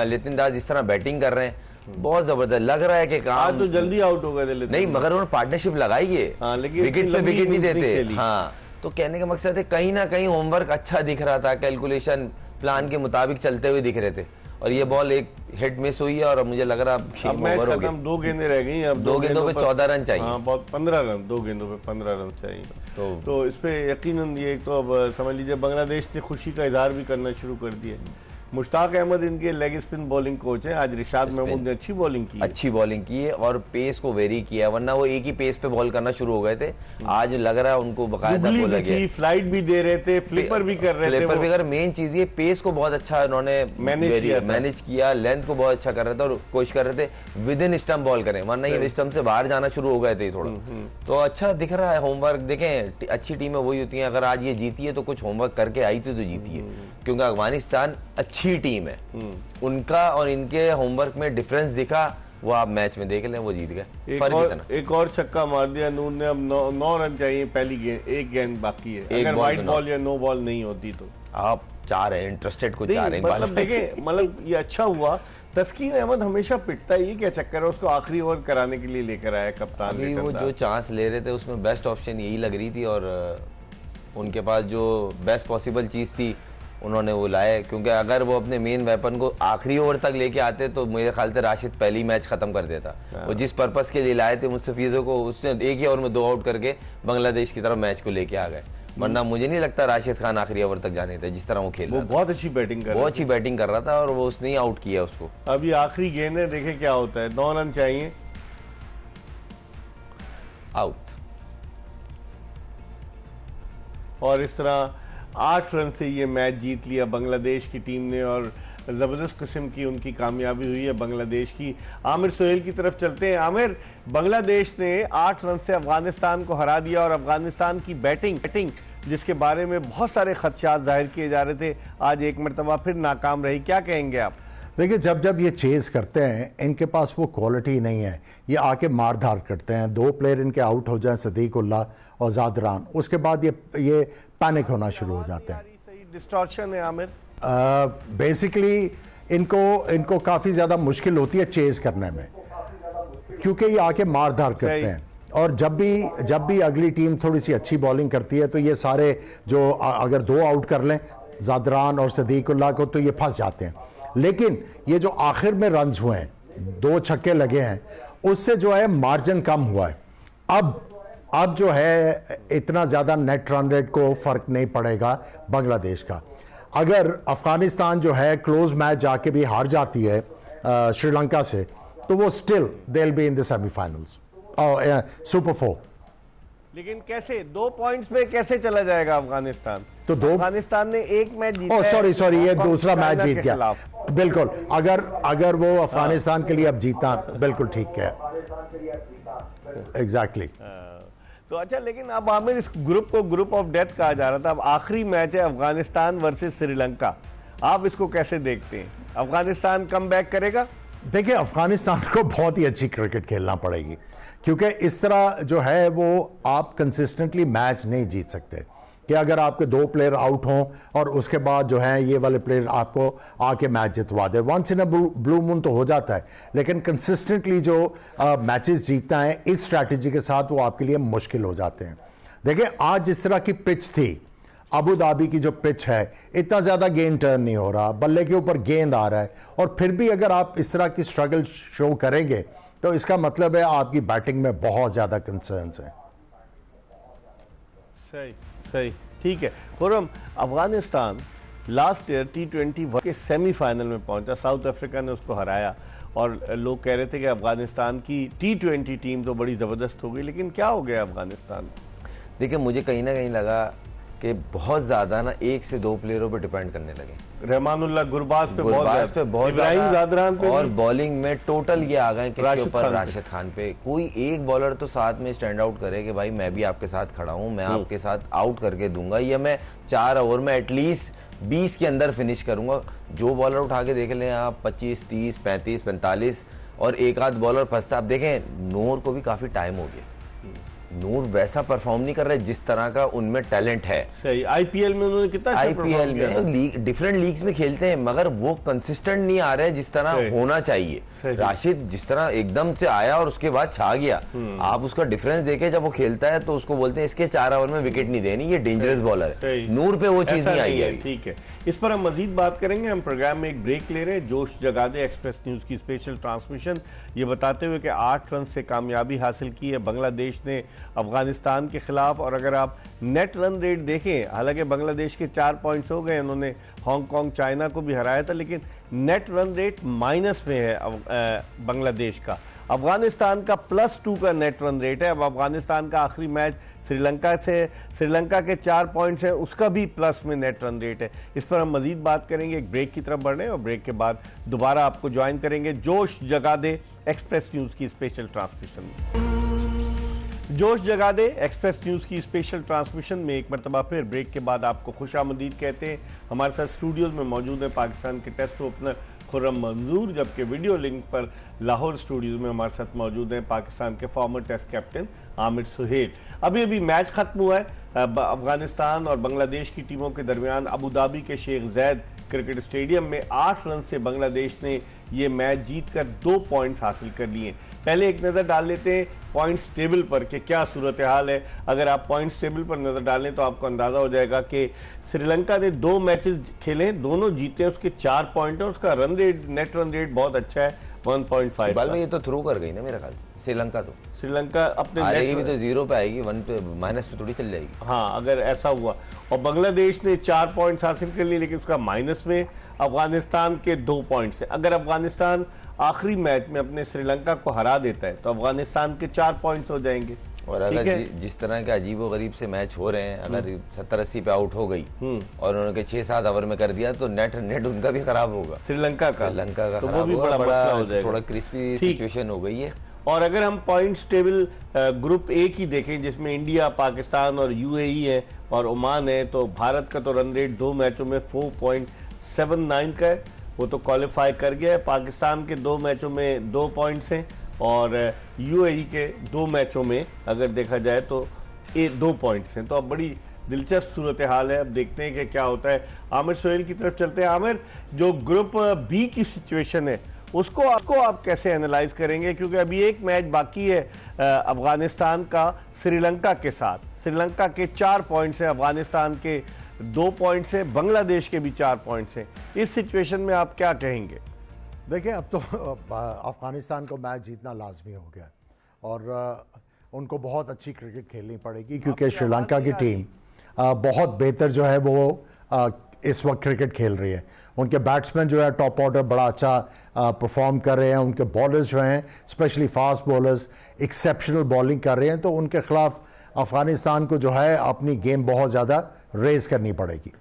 लितिन दास जिस तरह बैटिंग कर रहे हैं, बहुत जबरदस्त लग रहा है कि काम। तो जल्दी आउट हो गए थे नहीं, मगर उन्होंने पार्टनरशिप लगाई है, विकेट पे विकेट नहीं देते। हाँ, तो कहने का मकसद है कहीं ना कहीं होमवर्क अच्छा दिख रहा था, कैलकुलेशन प्लान के मुताबिक चलते हुए दिख रहे थे। और ये बॉल एक हिट मिस हुई है और मुझे लग रहा है अब मैच खत्म, 2 गेंदें रह गई। अब 2 गेंदों पे 14 रन चाहिए। हाँ, बहुत 15 रन, 2 गेंदों पे 15 रन चाहिए। तो इस पे यकीनन ये तो अब समझ लीजिए बांग्लादेश ने खुशी का इजहार भी करना शुरू कर दिया। मुश्ताक अहमद इनके लेग स्पिन बॉलिंग कोच हैं। आज रिशाद महमूद ने अच्छी बॉलिंग की है और पेस को वेरी किया, वरना वो एक ही पेस पे बॉल करना शुरू हो गए थे। आज लग रहा है उनको बकायदा बोला गया, फ्लाइट भी दे रहे थे, फ्लिपर भी कर रहे थे। फ्लिपर भी कर, मेन चीज ये पेस को बहुत अच्छा उन्होंने मैनेज किया, लेंथ को बहुत अच्छा कर रहे थे और कोशिश कर रहे थे विद इन स्टंप बॉल करें, वरना ये स्टंप से बाहर जाना शुरू हो गए थे थोड़ा। तो अच्छा दिख रहा है होमवर्क। देखें, अच्छी टीमें वही होती हैं, अगर आज ये जीती है तो कुछ होमवर्क करके आई थी तो जीती है, क्योंकि अफगानिस्तान अच्छी टीम है। उनका और इनके होमवर्क में डिफरेंस दिखा, वो आप मैच में देख लें, वो जीत गए। एक और छक्का मार दिया नूर ने। अब 9 रन चाहिए पहली गेंद, एक गेंद बाकी है। अगर वाइट बॉल या नो बॉल नहीं होती तो आप चाह रहे हैं, इंटरेस्टेड को चाह रहे हैं। मतलब देखें, मतलब ये अच्छा हुआ। तस्कीन अहमद हमेशा पिटता है, ये क्या चक्कर है? उसको आखिरी ओवर कराने के लिए लेकर आया कप्तान। वो जो चांस ले रहे थे उसमें बेस्ट ऑप्शन यही लग रही थी, और उनके पास जो बेस्ट पॉसिबल चीज थी उन्होंने वो लाए, क्योंकि अगर वो अपने मेन वेपन को आखिरी ओवर तक लेके आते तो मेरे ख्याल से राशिद पहली मैच खत्म कर देता। वो जिस पर्पस के लिए लाए थे मुस्तफीजों को, उसने एक ही ओवर में 2 आउट करके बांग्लादेश की तरफ मैच को लेके आ गए। वरना मुझे नहीं लगता राशिद खान आखिरी ओवर तक जाने थे, जिस तरह वो खेल रहा था। बहुत अच्छी बैटिंग कर रहा था और वो उसने ही आउट किया उसको। अभी आखिरी गेंद है, देखे क्या होता है। 9 रन चाहिए, आउट। और इस तरह 8 रन से ये मैच जीत लिया बांग्लादेश की टीम ने, और ज़बरदस्त किस्म की उनकी कामयाबी हुई है बांग्लादेश की। आमिर सोहेल की तरफ चलते हैं। आमिर, बांग्लादेश ने 8 रन से अफगानिस्तान को हरा दिया, और अफगानिस्तान की बैटिंग जिसके बारे में बहुत सारे खदशात जाहिर किए जा रहे थे, आज एक मरतबा फिर नाकाम रही। क्या कहेंगे आप? देखिए, जब ये चेज करते हैं, इनके पास वो क्वालिटी नहीं है। ये आके मार धार करते हैं, 2 प्लेयर इनके आउट हो जाएं, सदीक उल्लाह और ज़ादरान, उसके बाद ये पैनिक होना शुरू हो जाते हैं। सही डिस्टॉर्शन है आमिर। बेसिकली इनको काफ़ी ज़्यादा मुश्किल होती है चेज करने में, क्योंकि ये आके मार धार करते हैं। और जब भी अगली टीम थोड़ी सी अच्छी बॉलिंग करती है तो ये सारे जो अगर 2 आउट कर लें ज़ादरान और सदीकुल्लाह को तो ये फंस जाते हैं। लेकिन ये जो आखिर में रन्स हुए हैं 2 छक्के लगे हैं उससे जो है मार्जिन कम हुआ है। अब जो है इतना ज़्यादा नेट रन रेट को फ़र्क नहीं पड़ेगा बांग्लादेश का। अगर अफ़गानिस्तान जो है क्लोज मैच जाके भी हार जाती है श्रीलंका से तो वो still they will be in the semifinals और सुपर 4। लेकिन कैसे 2 पॉइंट्स में कैसे चला जाएगा अफगानिस्तान? तो अफगानिस्तान ने एक मैच जीता है। सॉरी ये दूसरा मैच जीत गया। बिल्कुल, अगर वो अफगानिस्तान के लिए अब जीता बिल्कुल ठीक है। एग्जैक्टली तो अच्छा, लेकिन अब आमिर इस ग्रुप को ग्रुप ऑफ डेथ कहा जा रहा था। अब आखिरी मैच है अफगानिस्तान वर्सेस श्रीलंका, आप इसको कैसे देखते हैं? अफगानिस्तान कम बैक करेगा? देखिए, अफगानिस्तान को बहुत ही अच्छी क्रिकेट खेलना पड़ेगी क्योंकि इस तरह जो है वो आप कंसिस्टेंटली मैच नहीं जीत सकते कि अगर आपके 2 प्लेयर आउट हों और उसके बाद जो है ये वाले प्लेयर आपको आके मैच जितवा दे। Once in a blue moon तो हो जाता है, लेकिन कंसिस्टेंटली जो मैचेस जीतना है इस स्ट्रैटेजी के साथ वो आपके लिए मुश्किल हो जाते हैं। देखिए, आज जिस तरह की पिच थी, अबू धाबी की जो पिच है, इतना ज़्यादा गेंद टर्न नहीं हो रहा, बल्ले के ऊपर गेंद आ रहा है, और फिर भी अगर आप इस तरह की स्ट्रगल शो करेंगे तो इसका मतलब है आपकी बैटिंग में बहुत ज़्यादा कंसर्न्स हैं। सही, ठीक है। Khurram, Afghanistan last year T20 के सेमीफाइनल में पहुंचा, साउथ अफ्रीका ने उसको हराया और लोग कह रहे थे कि अफगानिस्तान की T20 टीम तो बड़ी ज़बरदस्त हो गई, लेकिन क्या हो गया अफगानिस्तान? देखिए, मुझे कहीं ना कहीं लगा कि बहुत ज्यादा ना 1 से 2 प्लेयरों पे डिपेंड करने लगे। रहमानुल्लाह गुरबाज पे बहुत इब्राहिम ज़ादरान पे, और बॉलिंग में टोटल ये आ गए किसके ऊपर? राशिद खान पे। कोई एक बॉलर तो साथ में स्टैंड आउट करे कि भाई मैं भी आपके साथ खड़ा हूं, मैं आपके साथ आउट करके दूंगा, या मैं 4 ओवर में एटलीस्ट 20 के अंदर फिनिश करूंगा। जो बॉलर उठा के देख लें आप 25, 30, 35, 45 और एक आध बॉलर फंसता। आप देखें नूर को भी काफी टाइम हो गया, नूर वैसा परफॉर्म नहीं कर रहे जिस तरह का उनमें टैलेंट है। सही, आईपीएल में उन्होंने कितना आईपीएल में डिफरेंट लीग्स में खेलते हैं मगर वो कंसिस्टेंट नहीं आ रहे जिस तरह होना चाहिए। राशिद जिस तरह एकदम से आया और उसके बाद छा गया, आप उसका डिफरेंस देखे जब वो खेलता है तो उसको बोलते हैं इसके 4 ओवर में विकेट नहीं देनी, ये डेंजरस बॉलर है। नूर पे वो चीज नहीं आई है। ठीक है, इस पर हम मजीद बात करेंगे। हम प्रोग्राम में एक ब्रेक ले रहे हैं। जोश जगा दे एक्सप्रेस न्यूज की स्पेशल ट्रांसमिशन ये बताते हुए कि 8 रन से कामयाबी हासिल की है बांग्लादेश ने अफगानिस्तान के खिलाफ। और अगर आप नेट रन रेट देखें, हालांकि बांग्लादेश के 4 पॉइंट्स हो गए, उन्होंने हांगकांग चाइना को भी हराया था, लेकिन नेट रन रेट माइनस में है बांग्लादेश का। अफगानिस्तान का +2 का नेट रन रेट है। अब अफगानिस्तान का आखिरी मैच श्रीलंका से, श्रीलंका के 4 पॉइंट्स हैं, उसका भी प्लस में नेट रन रेट है। इस पर हम मजीद बात करेंगे। एक ब्रेक की तरफ बढ़ रहे हैं और ब्रेक के बाद दोबारा आपको ज्वाइन करेंगे जोश जगा दे एक्सप्रेस न्यूज की स्पेशल ट्रांसमिशन। जोश जगा दे एक्सप्रेस न्यूज की स्पेशल ट्रांसमिशन में एक मरतबा फिर ब्रेक के बाद आपको खुशामदीद कहते हैं। हमारे साथ स्टूडियोज में मौजूद है पाकिस्तान के टेस्ट ओपनर खुर्रम मंजूर, जबकि वीडियो लिंक पर लाहौर स्टूडियोज में हमारे साथ मौजूद हैं पाकिस्तान के former test captain Aamir Sohail. अभी मैच खत्म हुआ है अफगानिस्तान और बांग्लादेश की टीमों के दरमियान अबू धाबी के शेख ज़ैद क्रिकेट स्टेडियम में 8 रन से बांग्लादेश ने ये मैच जीतकर 2 पॉइंट्स हासिल कर लिए। पहले एक नज़र डाल लेते हैं पॉइंट्स टेबल पर कि क्या सूरत हाल है। अगर आप पॉइंट्स टेबल पर नज़र डालें तो आपको अंदाज़ा हो जाएगा कि श्रीलंका ने 2 मैचेस खेले, दोनों जीते, उसके 4 पॉइंट है, उसका run rate, net run rate बहुत अच्छा है 1.5। बाल में ये तो थ्रू कर गई ना मेरा ख्याल से श्रीलंका, तो श्रीलंका अपने आएगी भी तो 0 पे आएगी, 1 पे माइनस पे थोड़ी चल जाएगी। हाँ, अगर ऐसा हुआ। और बांग्लादेश ने 4 पॉइंट्स हासिल कर लिए, लेकिन उसका माइनस में अफगानिस्तान के 2 पॉइंट्स है। अगर अफगानिस्तान आखिरी मैच में अपने श्रीलंका को हरा देता है तो अफगानिस्तान के 4 पॉइंट्स हो जाएंगे। और अगर जिस तरह के अजीबो गरीब से मैच हो रहे हैं, अगर 70-80 पे आउट हो गई और उन्होंने 6-7 ओवर में कर दिया तो नेट उनका भी खराब होगा, श्रीलंका का तो वो भी बड़ा मसला हो जाएगा, थोड़ा क्रिस्पी सिचुएशन हो गई है। और अगर हम पॉइंट्स टेबल ग्रुप ए की देखें जिसमें इंडिया, पाकिस्तान और यूएई है और ओमान है, तो भारत का तो रन रेट 2 मैचों में 4.79 का है, वो तो क्वालिफाई कर गया है। पाकिस्तान के 2 मैचों में 2 पॉइंट्स हैं और यूएई के 2 मैचों में अगर देखा जाए तो 2 पॉइंट्स हैं। तो अब बड़ी दिलचस्प सूरत हाल है। अब देखते हैं कि क्या होता है। आमिर सुहेल की तरफ चलते हैं। आमिर, जो ग्रुप बी की सिचुएशन है उसको आप कैसे एनालाइज करेंगे, क्योंकि अभी एक मैच बाकी है अफगानिस्तान का श्रीलंका के साथ। श्रीलंका के 4 पॉइंट्स हैं, अफगानिस्तान के 2 पॉइंट्स हैं, बांग्लादेश के भी 4 पॉइंट्स हैं। इस सिचुएशन में आप क्या कहेंगे? देखिए, अब तो अफगानिस्तान को मैच जीतना लाजमी हो गया और उनको बहुत अच्छी क्रिकेट खेलनी पड़ेगी, क्योंकि श्रीलंका की टीम बहुत बेहतर जो है वो इस वक्त क्रिकेट खेल रही है। उनके बैट्समैन जो है टॉप ऑर्डर बड़ा अच्छा परफॉर्म कर रहे हैं। उनके बॉलर्स जो हैं specially fast bowlers exceptional bowling कर रहे हैं। तो उनके खिलाफ अफगानिस्तान को जो है अपनी गेम बहुत ज़्यादा रेज करनी पड़ेगी।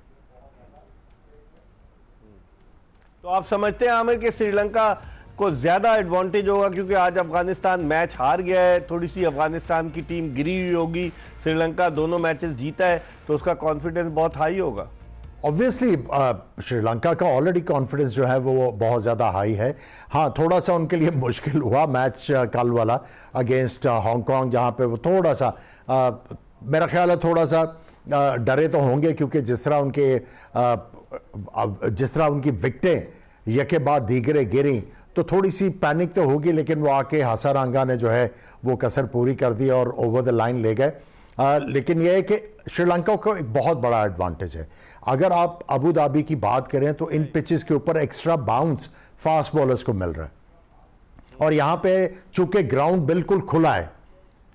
तो आप समझते हैं आमिर कि श्रीलंका को ज्यादा एडवांटेज होगा, क्योंकि आज अफगानिस्तान मैच हार गया है, थोड़ी सी अफगानिस्तान की टीम गिरी हुई होगी, श्रीलंका दोनों मैचेस जीता है तो उसका कॉन्फिडेंस बहुत हाई होगा। ऑब्वियसली श्रीलंका का ऑलरेडी कॉन्फिडेंस जो है वो बहुत ज़्यादा हाई है। हाँ, थोड़ा सा उनके लिए मुश्किल हुआ मैच कल वाला अगेंस्ट हांगकांग, जहाँ पे वो थोड़ा सा मेरा ख्याल है थोड़ा सा डरे तो होंगे, क्योंकि जिस तरह उनकी विकेटें यके बाद दीगरे गिरी तो थोड़ी सी पैनिक तो होगी, लेकिन वो आके हसारंगा ने जो है वो कसर पूरी कर दी और ओवर द लाइन ले गए। लेकिन यह है कि श्रीलंका को एक बहुत बड़ा एडवांटेज है। अगर आप अबू धाबी की बात करें तो इन पिचेस के ऊपर एक्स्ट्रा बाउंस फास्ट बॉलर्स को मिल रहा है, और यहाँ पे चूंकि ग्राउंड बिल्कुल खुला है,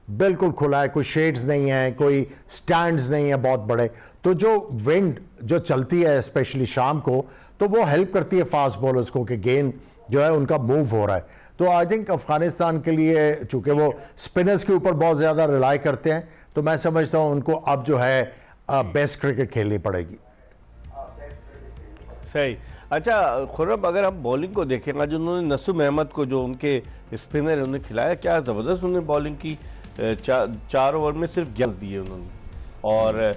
बिल्कुल खुला है, कोई शेड्स नहीं है, कोई स्टैंड्स नहीं है बहुत बड़े, तो जो विंड जो चलती है स्पेशली शाम को, तो वो हेल्प करती है फास्ट बॉलर्स को कि गेंद जो है उनका मूव हो रहा है। तो आई थिंक अफगानिस्तान के लिए चूंकि वो स्पिनर्स के ऊपर बहुत ज़्यादा रिलाई करते हैं, तो मैं समझता हूँ उनको अब जो है बेस्ट क्रिकेट खेलनी पड़ेगी। सही। अच्छा खुर्रम, अगर हम बॉलिंग को देखेंगे, जो उन्होंने नसूम अहमद को जो उनके स्पिनर उन्हें खिलाया, क्या ज़बरदस्त उन्होंने बॉलिंग की। 4 ओवर में सिर्फ 11 दिए उन्होंने और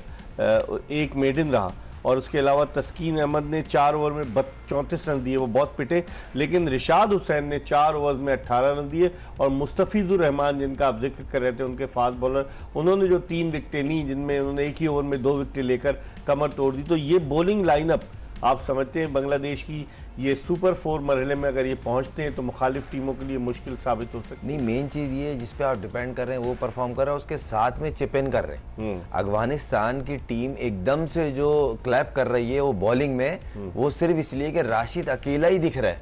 1 मेडन रहा, और उसके अलावा तस्कीन अहमद ने 4 ओवर में 34 रन दिए, वो बहुत पिटे। लेकिन रिशाद हुसैन ने 4 ओवर में 18 रन दिए, और मुस्तफिजुर रहमान जिनका आप जिक्र कर रहे थे, उनके फास्ट बॉलर, उन्होंने जो 3 विकेटें ली, जिनमें उन्होंने एक ही ओवर में 2 विकेटें लेकर कमर तोड़ दी। तो ये बॉलिंग लाइनअप आप समझते हैं बांग्लादेश की ये सुपर 4 मरहले में अगर ये पहुंचते हैं तो मुखालिफ टीमों के लिए मुश्किल साबित हो सकती है? नहीं, मेन चीज ये जिस पे आप डिपेंड कर रहे हैं वो परफॉर्म कर रहा है, उसके साथ में चिप इन कर रहे हैं। अफगानिस्तान की टीम एकदम से जो क्लैप कर रही है वो बॉलिंग में, वो सिर्फ इसलिए कि राशिद अकेला ही दिख रहा है।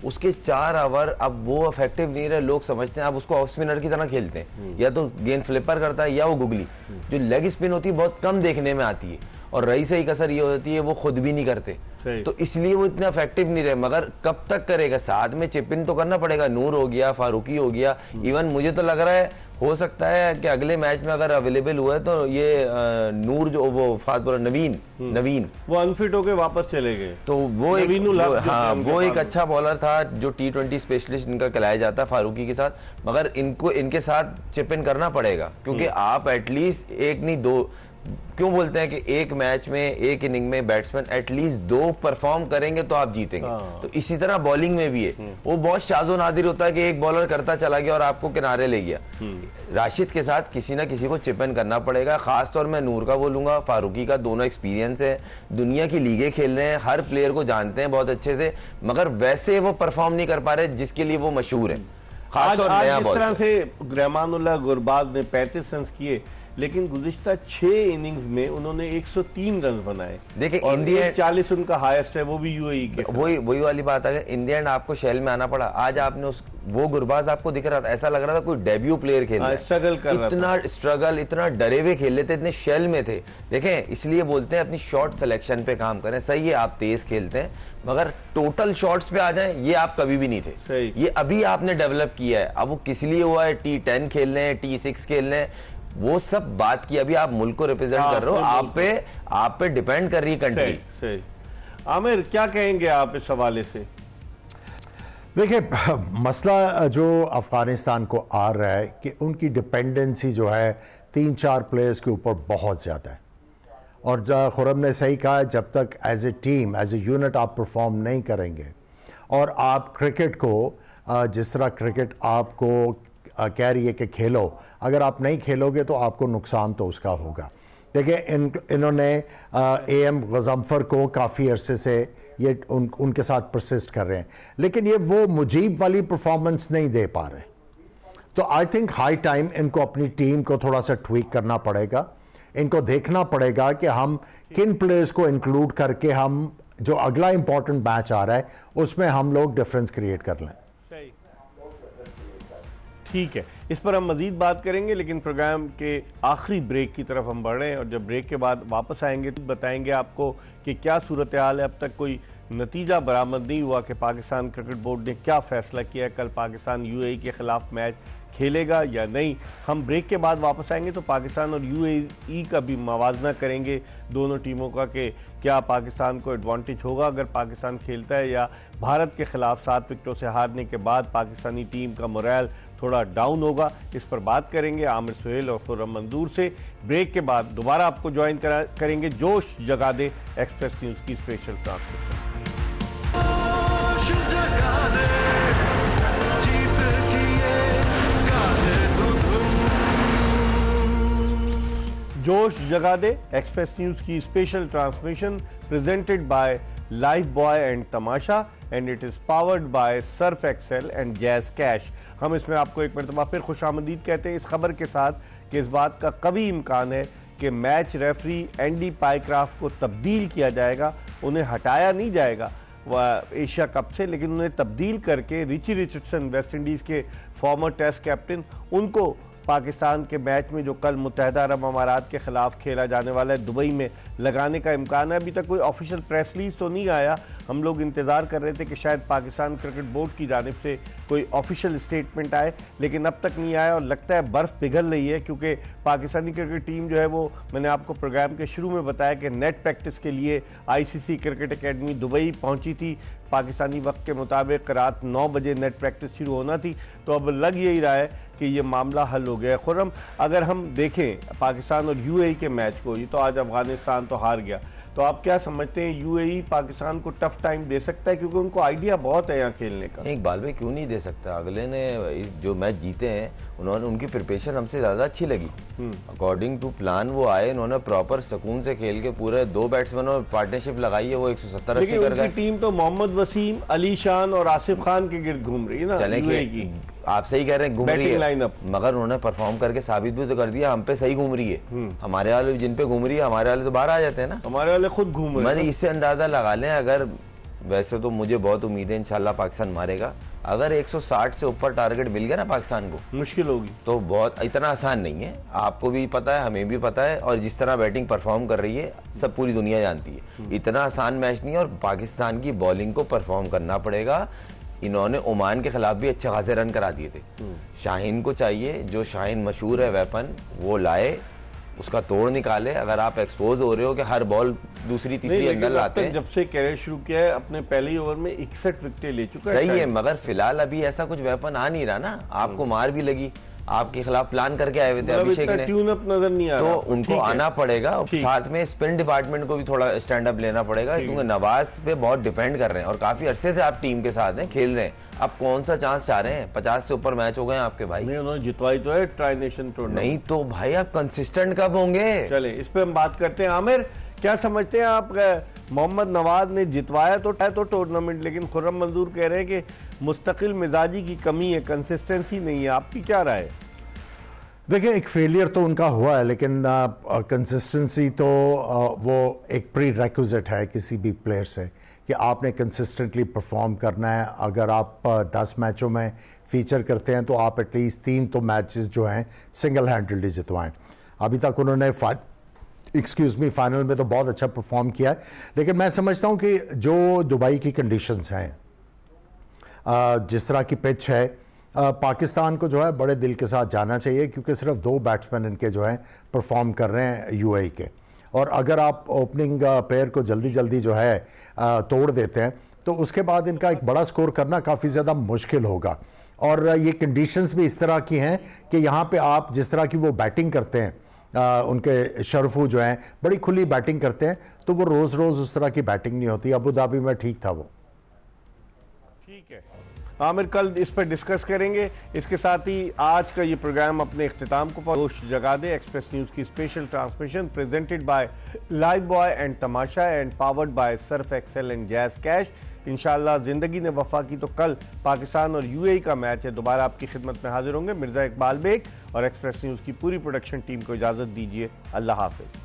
उसके 4 ओवर अब वो इफेक्टिव नहीं रहे। लोग समझते हैं आप उसको ऑफ स्पिनर की तरह खेलते हैं, या तो गेंद फ्लिपर करता है या वो गुगली, जो लेग स्पिन होती है बहुत कम देखने में आती है, और रही सही कसर ये होती है वो खुद भी नहीं करते, तो इसलिए वो इतना इफेक्टिव नहीं रहे। मगर कब तक करेगा, साथ में चिप इन तो करना पड़ेगा। नूर हो गया, फारूकी हो गया, इवन मुझे तो लग रहा है हो सकता है कि अगले मैच में अगर अवेलेबल हुआ है तो ये नूर जो वो फास्ट बॉलर नवीन वो अनफिट होकर वापस चले गए, तो वो एक अच्छा बॉलर था जो T20 स्पेशलिस्ट इनका कहलाया जाता है फारूकी के साथ। मगर इनको इनके साथ चिप इन करना पड़ेगा, क्योंकि आप एटलीस्ट 1 नहीं 2, क्यों बोलते हैं कि एक मैच में एक इनिंग में बैट्समैन एटलीस्ट 2 परफॉर्म करेंगे तो आप जीतेंगे। तो इसी तरह बॉलिंग में भी है, वो बहुत शाज़ो नादिर होता है कि एक बॉलर करता चला गया और आपको किनारे ले गया। राशिद के साथ किसी ना किसी को चिप इन करना पड़ेगा। खासतौर में नूर का बोलूंगा, फारूकी का, दोनों एक्सपीरियंस है, दुनिया की लीगें खेल रहे हैं, हर प्लेयर को जानते हैं बहुत अच्छे से, मगर वैसे वो परफॉर्म नहीं कर पा रहे जिसके लिए वो मशहूर है। खासतौर जिस तरह से रहमानुल्लाह गुरबाज ने 35 रन किए, लेकिन गुज़िश्ता 6 इनिंग्स में उन्होंने 103 रन बनाए। देखिए इंडिया 40 उनका हाईएस्ट है, वो भी यूएई के। वही वाली बात है, इंडिया एंड आपको शेल में आना पड़ा। आज आपने वो गुरबाज आपको दिख रहा था, ऐसा लग रहा था कोई डेब्यू प्लेयर खेल रहा है, स्ट्रगल कर रहा था, इतना स्ट्रगल, इतना डरे हुए खेल रहे थे, इतने शेल में थे। देखें, इसलिए बोलते हैं अपनी शॉट सिलेक्शन पे काम करें। सही है आप तेज खेलते हैं, मगर टोटल शॉट्स पे आ जाएं ये आप कभी भी नहीं थे। ये अभी आपने डेवलप किया है। अब वो किस लिए हुआ है, T10 खेल रहे हैं, T6 खेल रहे हैं, वो सब बात की। अभी आप मुल्क को रिप्रेजेंट कर रहे हो, आप पे डिपेंड कर रही है कंट्री। सही। आमिर क्या कहेंगे आप इस हवाले से? देखिए, मसला जो अफगानिस्तान को आ रहा है कि उनकी डिपेंडेंसी जो है 3-4 प्लेयर्स के ऊपर बहुत ज़्यादा है, और खुर्रम ने सही कहा है, जब तक as a team, as a unit आप परफॉर्म नहीं करेंगे और आप क्रिकेट को जिस तरह क्रिकेट आपको कह रही है कि खेलो, अगर आप नहीं खेलोगे तो आपको नुकसान तो उसका होगा। देखिए, इन्होंने AM गज़म्फर को काफ़ी अरसे से ये उनके साथ परसिस्ट कर रहे हैं, लेकिन ये वो मुजीब वाली परफॉर्मेंस नहीं दे पा रहे। तो आई थिंक हाई टाइम इनको अपनी टीम को थोड़ा सा ट्वीक करना पड़ेगा। इनको देखना पड़ेगा कि हम किन प्लेयर्स को इंक्लूड करके हम जो अगला इंपॉर्टेंट मैच आ रहा है उसमें हम लोग डिफरेंस क्रिएट कर लें। सही, ठीक है, इस पर हम मजीद बात करेंगे, लेकिन प्रोग्राम के आखिरी ब्रेक की तरफ हम बढ़ रहे हैं और जब ब्रेक के बाद वापस आएंगे तो बताएंगे आपको कि क्या सूरत हाल है। अब तक कोई नतीजा बरामद नहीं हुआ कि पाकिस्तान क्रिकेट बोर्ड ने क्या फैसला किया, कल पाकिस्तान यूएई के खिलाफ मैच खेलेगा या नहीं। हम ब्रेक के बाद वापस आएंगे तो पाकिस्तान और यूएई का भी मवाजना करेंगे दोनों टीमों का कि क्या पाकिस्तान को एडवांटेज होगा अगर पाकिस्तान खेलता है, या भारत के खिलाफ 7 विकेटों से हारने के बाद पाकिस्तानी टीम का मोरल थोड़ा डाउन होगा। इस पर बात करेंगे आमिर सुहेल और खुर्रम मंजूर से। ब्रेक के बाद दोबारा आपको ज्वाइन करेंगे जोश जगा दे एक्सप्रेस न्यूज़ की स्पेशल ट्रांसमिशन। जोश जगा दे एक्सप्रेस न्यूज की special transmission presented by Lifebuoy and Tamasha and it is powered by Surf Excel and Jazz Cash. हम इसमें आपको एक मरतबा फिर खुशामदीद कहते हैं इस खबर के साथ कि इस बात का कभी इम्कान है कि मैच रेफरी एंडी पाइक्राफ्ट को तब्दील किया जाएगा। उन्हें हटाया नहीं जाएगा एशिया कप से, लेकिन उन्हें तब्दील करके रिची रिचर्डसन वेस्ट इंडीज़ के फॉर्मर टेस्ट कैप्टन, उनको पाकिस्तान के मैच में जो कल मुत्तहिदा अरब अमारात के खिलाफ खेला जाने वाला है दुबई में लगाने का इम्कान है। अभी तक कोई ऑफिशियल प्रेस रिलीज तो नहीं आया। हम लोग इंतज़ार कर रहे थे कि शायद पाकिस्तान क्रिकेट बोर्ड की जानिब से कोई ऑफिशियल स्टेटमेंट आए, लेकिन अब तक नहीं आया और लगता है बर्फ़ पिघल रही है, क्योंकि पाकिस्तानी क्रिकेट टीम जो है वो, मैंने आपको प्रोग्राम के शुरू में बताया कि नेट प्रैक्टिस के लिए आईसीसी क्रिकेट एकेडमी दुबई पहुंची थी। पाकिस्तानी वक्त के मुताबिक रात 9 बजे नेट प्रैक्टिस शुरू होना थी, तो अब लग यही रहा है कि ये मामला हल हो गया। खुर्रम, अगर हम देखें पाकिस्तान और यूएई के मैच को, ये तो आज अफगानिस्तान तो हार गया, तो आप क्या समझते हैं यूएई पाकिस्तान को टफ टाइम दे सकता है, क्योंकि उनको आइडिया बहुत है यहाँ खेलने का? इकबाल भाई क्यों नहीं दे सकता। अगले ने जो मैच जीते हैं उन्होंने, उनकी प्रिपरेशन हमसे ज्यादा अच्छी लगी। अकॉर्डिंग टू प्लान वो आए, उन्होंने प्रॉपर सुकून से खेल के पूरे 2 बैट्समैनों पार्टनरशिप लगाई है, वो 170-80 कर गए। टीम तो मोहम्मद वसीम, अली शान और आसिफ खान के गिर्द घूम रही है ना। चलेंगे, आप सही कह रहे हैं, घूम रही है, मगर उन्होंने परफॉर्म करके साबित भी तो कर दिया हम पे सही घूम रही है। हमारे वाले जिन पे घूम रही है, हमारे वाले तो बाहर आ जाते हैं ना, हमारे वाले खुद घूम रहे हैं। मैंने इससे अंदाजा लगा लें, अगर वैसे तो मुझे बहुत उम्मीद है इंशाल्लाह पाकिस्तान मारेगा, अगर 160 से ऊपर टारगेट मिल गया ना पाकिस्तान को, मुश्किल होगी। तो बहुत इतना आसान नहीं है, आपको भी पता है, हमें भी पता है, और जिस तरह बैटिंग परफॉर्म कर रही है सब पूरी दुनिया जानती है। इतना आसान मैच नहीं है और पाकिस्तान की बॉलिंग को परफॉर्म करना पड़ेगा। इन्होंने ओमान के खिलाफ भी अच्छे खासे रन करा दिए थे। शाहीन को चाहिए, जो शाहीन मशहूर है वेपन, वो लाए, उसका तोड़ निकाले। अगर आप एक्सपोज हो रहे हो कि हर बॉल दूसरी तीसरी अंदर लाते हैं, जब से कैरियर शुरू किया है अपने पहले ही ओवर में 61 विकेटें ले चुका है। सही है, मगर फिलहाल अभी ऐसा कुछ वेपन आ नहीं रहा ना। आपको मार भी लगी, आपके खिलाफ प्लान करके आए हुए थे अभिषेक ने, ट्यून अप नजर नहीं आ रहा, तो उनको आना पड़ेगा। साथ में स्पिन डिपार्टमेंट को भी थोड़ा स्टैंड अप लेना पड़ेगा, क्योंकि नवाज पे बहुत डिपेंड कर रहे हैं और काफी अरसे से आप टीम के साथ हैं, खेल रहे हैं। आप कौन सा चांस चाह रहे हैं? 50 से ऊपर मैच हो गए आपके भाई। नहीं, उन्होंने जितवाई तो है ट्राई नेशन टूर्नामेंट। नहीं तो भाई आप कंसिस्टेंट कब होंगे? चले इस पे हम बात करते हैं। आमिर, क्या समझते हैं आप, मोहम्मद नवाज ने जितवाया तो टूर्नामेंट, लेकिन खुर्रम मंजूर कह रहे हैं कि मुस्तकिल मिजाजी की कमी है, कंसिस्टेंसी नहीं है। आपकी क्या राय है? देखिए, एक फेलियर तो उनका हुआ है, लेकिन कंसिस्टेंसी तो वो एक प्री रेक्विजिट है किसी भी प्लेयर से, कि आपने कंसिस्टेंटली परफॉर्म करना है। अगर आप 10 मैचों में फीचर करते हैं तो आप एटलीस्ट 3 तो मैचेस जो हैं सिंगल हैंडली जितवाएं। अभी तक उन्होंने फाइनल में तो बहुत अच्छा परफॉर्म किया है, लेकिन मैं समझता हूं कि जो दुबई की कंडीशंस हैं, जिस तरह की पिच है, पाकिस्तान को जो है बड़े दिल के साथ जाना चाहिए, क्योंकि सिर्फ 2 बैट्समैन इनके जो हैं परफॉर्म कर रहे हैं यूएई के, और अगर आप ओपनिंग पेयर को जल्दी जल्दी जो है तोड़ देते हैं तो उसके बाद इनका एक बड़ा स्कोर करना काफ़ी ज़्यादा मुश्किल होगा। और ये कंडीशंस भी इस तरह की हैं कि यहाँ पे आप जिस तरह की वो बैटिंग करते हैं, उनके शरफू जो हैं बड़ी खुली बैटिंग करते हैं, तो वो रोज़ रोज़ उस तरह की बैटिंग नहीं होती। अबू धाबी में ठीक था वो। ठीक है, आमिर कल इस पर डिस्कस करेंगे। इसके साथ ही आज का ये प्रोग्राम अपने इख्तिताम को जोश जगा दे। एक्सप्रेस न्यूज की special transmission presented by Lifebuoy and Tamasha and powered by Surf Excel and Jazz Cash. इंशाअल्लाह जिंदगी ने वफा की तो कल पाकिस्तान और यूएई का मैच है। दोबारा आपकी खिदमत में हाजिर होंगे। मिर्जा इकबाल बेग और एक्सप्रेस न्यूज की पूरी प्रोडक्शन टीम को इजाजत दीजिए। अल्लाह हाफिज।